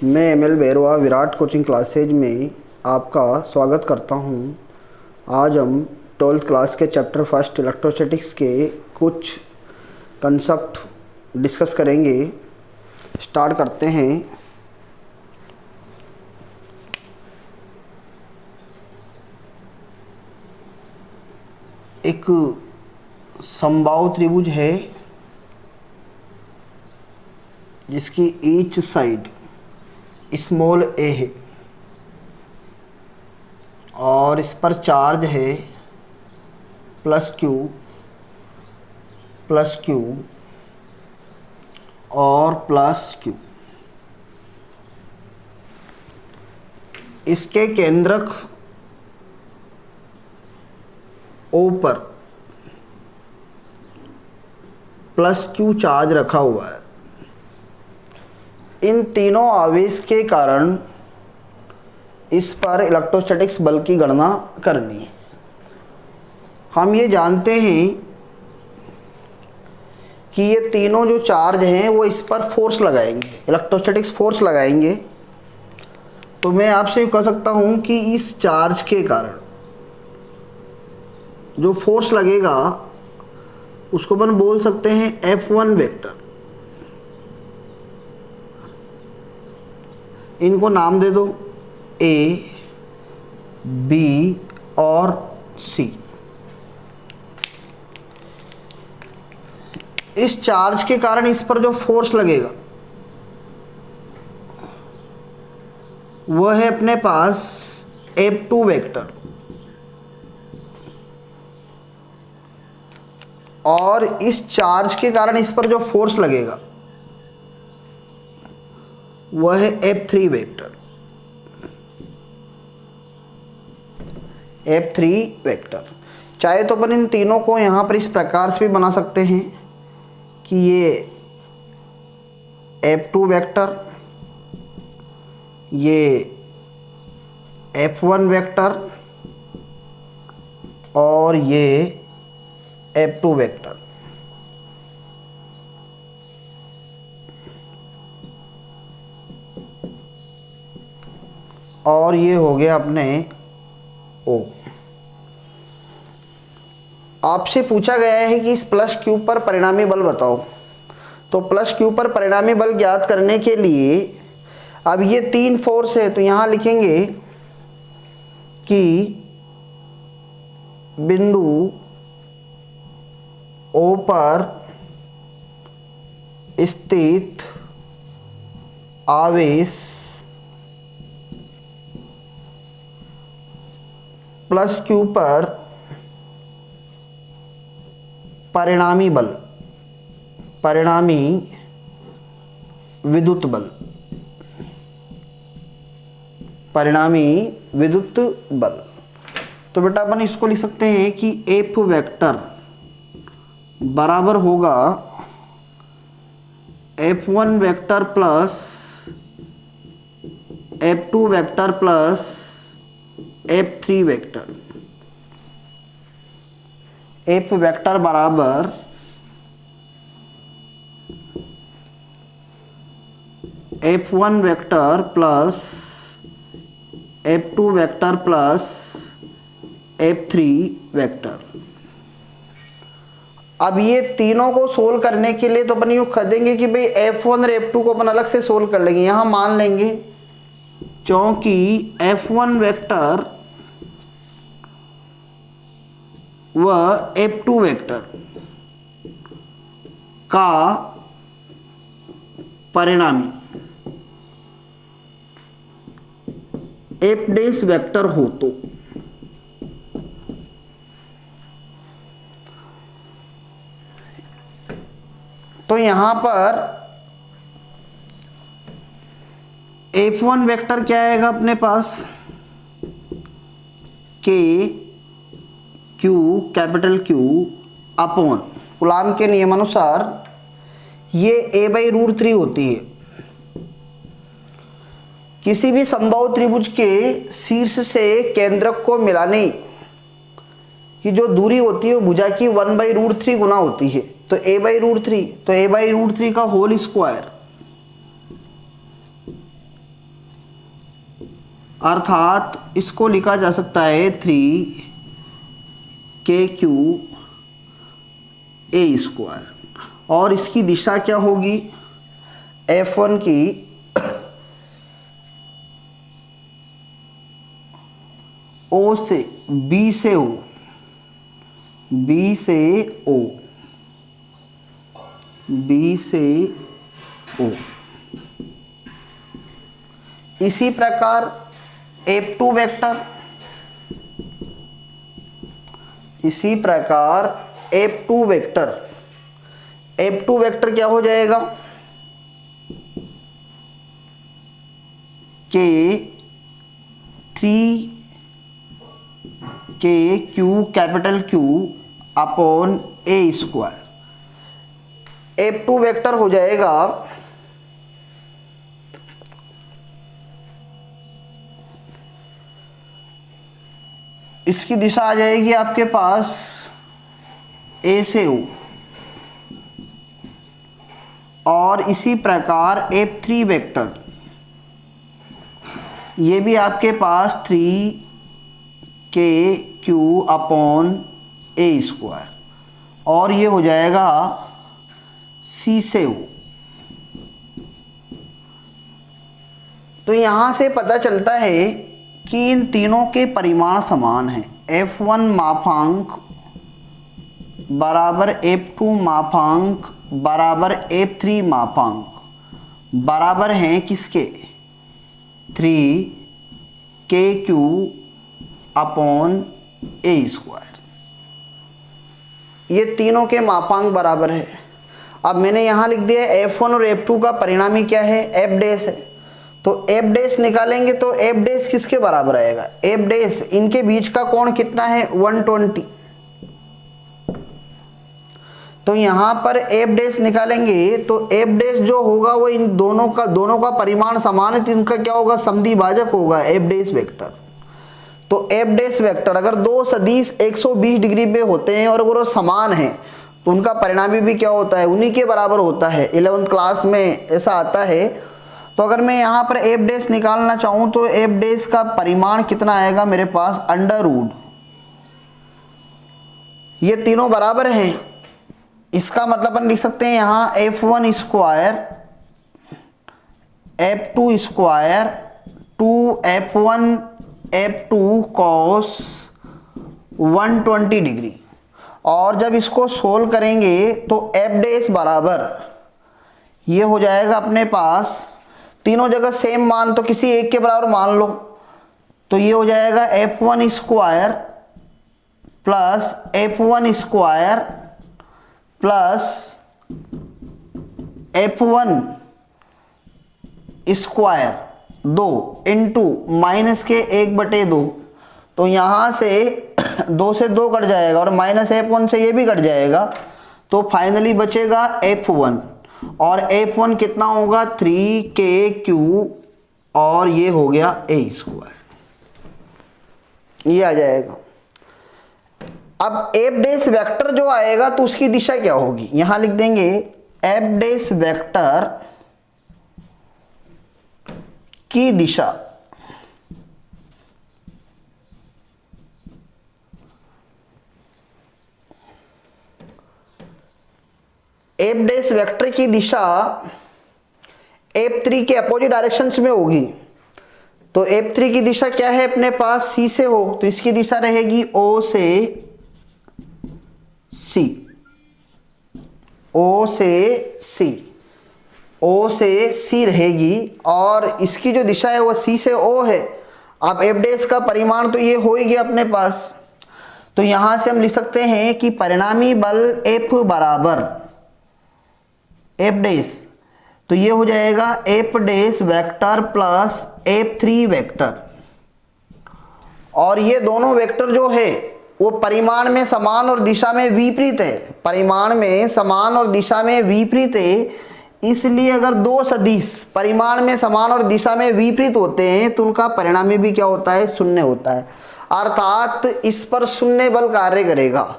मैं ML Bairwa Virat coaching classes में आपका स्वागत करता हूं। आज हम 12th क्लास के चैप्टर फर्स्ट इलेक्ट्रोस्टैटिक्स के कुछ कंसेप्ट डिस्कस करेंगे। स्टार्ट करते हैं। एक समबाहु त्रिभुज है जिसकी ईच साइड स्मॉल ए है और इस पर चार्ज है प्लस क्यू और प्लस क्यू। इसके केंद्रक ओ पर प्लस क्यू चार्ज रखा हुआ है। इन तीनों आवेश के कारण इस पर इलेक्ट्रोस्टैटिक्स बल की गणना करनी है। हम ये जानते हैं कि ये तीनों जो चार्ज हैं वो इस पर फोर्स लगाएंगे, इलेक्ट्रोस्टैटिक्स फोर्स लगाएंगे। तो मैं आपसे कह सकता हूँ कि इस चार्ज के कारण जो फोर्स लगेगा उसको अपन बोल सकते हैं F1 वेक्टर। इनको नाम दे दो A, B और C। इस चार्ज के कारण इस पर जो फोर्स लगेगा वह है अपने पास F2 वेक्टर, और इस चार्ज के कारण इस पर जो फोर्स लगेगा वह है F3 वेक्टर। F3 वेक्टर चाहे तो अपन इन तीनों को यहाँ पर इस प्रकार से भी बना सकते हैं कि ये F2 वेक्टर, ये F1 वेक्टर और ये F2 वेक्टर। और ये हो गया अपने O। आपसे पूछा गया है कि इस प्लस क्यू पर परिणामी बल बताओ। तो प्लस क्यू पर परिणामी बल ज्ञात करने के लिए अब ये तीन फोर्स है, तो यहाँ लिखेंगे कि बिंदु O पर स्थित आवेश प्लस क्यू पर परिणामी बल, परिणामी विद्युत बल, परिणामी विद्युत बल। तो बेटा अपन इसको लिख सकते हैं कि F वेक्टर बराबर होगा F1 vector plus F2 vector plus F3 vector. F vector बराबर F1 vector plus F2 vector plus F3 vector. अब ये तीनों को सोल्व करने के लिए तो अपन यूँ कर देंगे कि भाई F1 और F2 को अपन अलग से सोल्व कर लेंगे। यहाँ मान लेंगे क्योंकि F1 वेक्टर व F2 वेक्टर का परिणामी F डैश वेक्टर हो तो यहां पर F1 वेक्टर क्या आएगा अपने पास, K Q capital Q upon coulomb के नियमानुसार ये A/√3 होती है। किसी भी समबाहु त्रिभुज के शीर्ष से केंद्रक को मिलाने की जो दूरी होती है वो भुजा की 1/√3 गुना होती है। तो A/√3, तो A/√3 का होल स्क्वायर अर्थात इसको लिखा जा सकता है 3KQ A स्क्वायर। और इसकी दिशा क्या होगी, F1 की O से B से O, B से O, B से O। इसी प्रकार F2 वेक्टर, इसी प्रकार F2 वेक्टर, F2 वेक्टर क्या हो जाएगा K 3KQ capital Q upon A square. F2 vector हो जाएगा इसकी दिशा आ जाएगी आपके पास A से O, और इसी प्रकार F3 वेक्टर ये भी आपके पास 3KQ अपॉन A स्क्वायर, और ये हो जाएगा C से O। तो यहाँ से पता चलता है कि इन तीनों के परिमाण समान हैं। F1 मापांक बराबर F2 मापांक बराबर F3 मापांक बराबर हैं किसके, 3KQ अपॉन A स्क्वायर। ये तीनों के मापांक बराबर है। अब मैंने यहाँ लिख दिया F1 और F2 का परिणामी क्या है, F डैश है। तो F डैश निकालेंगे तो F डैश किसके बराबर आएगा, F डैश इनके बीच का कोण कितना है 120। तो यहाँ पर F डैश निकालेंगे तो F डैश जो होगा वो इन दोनों का परिमाण समान है, तो इनका क्या होगा, समद्वि भाजक होगा F डैश वेक्टर। तो F डैश वेक्टर अगर दो सदिश 120 डिग्री पे होते हैं और वो समान है तो उनका परिणामी भी क्या होता है, उन्हीं के बराबर होता है। 11th क्लास में ऐसा आता है। तो अगर मैं यहाँ पर F डैश निकालना चाहूँ तो F डैश का परिमाण कितना आएगा मेरे पास, अंडर रूट, ये तीनों बराबर हैं। इसका मतलब अपन लिख सकते हैं यहाँ F1 square F2 square 2F1 F2 cos 120 degree. और जब इसको सोल्व करेंगे तो F डैश बराबर ये हो जाएगा अपने पास, तीनों जगह सेम मान तो किसी एक के बराबर मान लो, तो ये हो जाएगा F1 square plus F1 square plus F1 square 2 into minus के 1/2। तो यहाँ से 2 से 2 कट जाएगा और माइनस F1 से ये भी कट जाएगा, तो फाइनली बचेगा F1, और F1 कितना होगा 3KQ, और ये हो गया A स्क्वायर, ये आ जाएगा। अब F डैश वेक्टर जो आएगा तो उसकी दिशा क्या होगी, यहां लिख देंगे F डैश वेक्टर की दिशा F डैश वेक्टर की दिशा F3 के अपोजिट डायरेक्शंस में होगी। तो F3 की दिशा क्या है अपने पास, C से हो, तो इसकी दिशा रहेगी O से C, O से C, O से C रहेगी, और इसकी जो दिशा है वो C से O है। अब F डैश का परिमाण तो ये हो ही गया अपने पास, तो यहां से हम लिख सकते हैं कि परिणामी बल F बराबर F डैश, तो ये हो जाएगा F dash vector plus F3 vector. और ये दोनों वेक्टर जो है वो परिमाण में समान और दिशा में विपरीत है, परिमाण में समान और दिशा में विपरीत है। इसलिए अगर दो सदिश परिमाण में समान और दिशा में विपरीत होते हैं तो उनका परिणामी भी क्या होता है, शून्य होता है। अर्थात इस पर शून्य बल कार्य करेगा।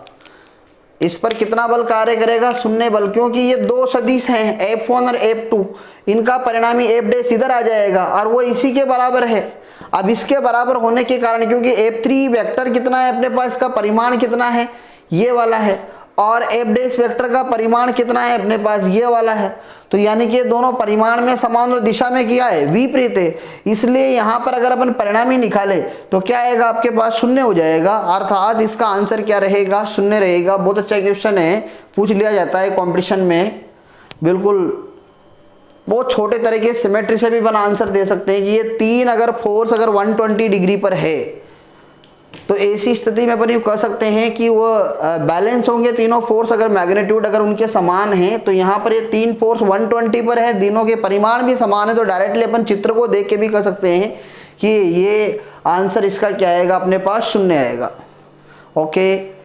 इस पर कितना बल कार्य करेगा, शून्य बल, क्योंकि ये दो सदिश हैं F1 और F2, इनका परिणामी F डैश इधर आ जाएगा और वो इसी के बराबर है। अब इसके बराबर होने के कारण, क्योंकि F3 वेक्टर कितना है अपने पास, इसका परिमाण कितना है, ये वाला है, और F' वेक्टर का परिमाण कितना है अपने पास, ये वाला है। तो यानी कि दोनों परिमाण में समान और दिशा में क्या है, विपरीत है। इसलिए यहाँ पर अगर अपन परिणाम ही निकाले तो क्या आएगा आपके पास, शून्य हो जाएगा। अर्थात इसका आंसर क्या रहेगा, शून्य रहेगा। बहुत अच्छा क्वेश्चन है, पूछ लिया जाता है कंपटीशन में। बिल्कुल बहुत छोटे तरीके सिमेट्री से भी अपन आंसर दे सकते हैं कि ये तीन अगर फोर्स अगर 120 डिग्री पर है तो ऐसी स्थिति में अपन ये कह सकते हैं कि वो बैलेंस होंगे तीनों फोर्स। अगर मैग्नीट्यूड अगर उनके समान हैं तो यहाँ पर ये तीन फोर्स 120 पर है, तीनों के परिमाण भी समान है। तो डायरेक्टली अपन चित्र को देख के भी कह सकते हैं कि ये आंसर इसका क्या आएगा अपने पास, शून्य आएगा। ओके।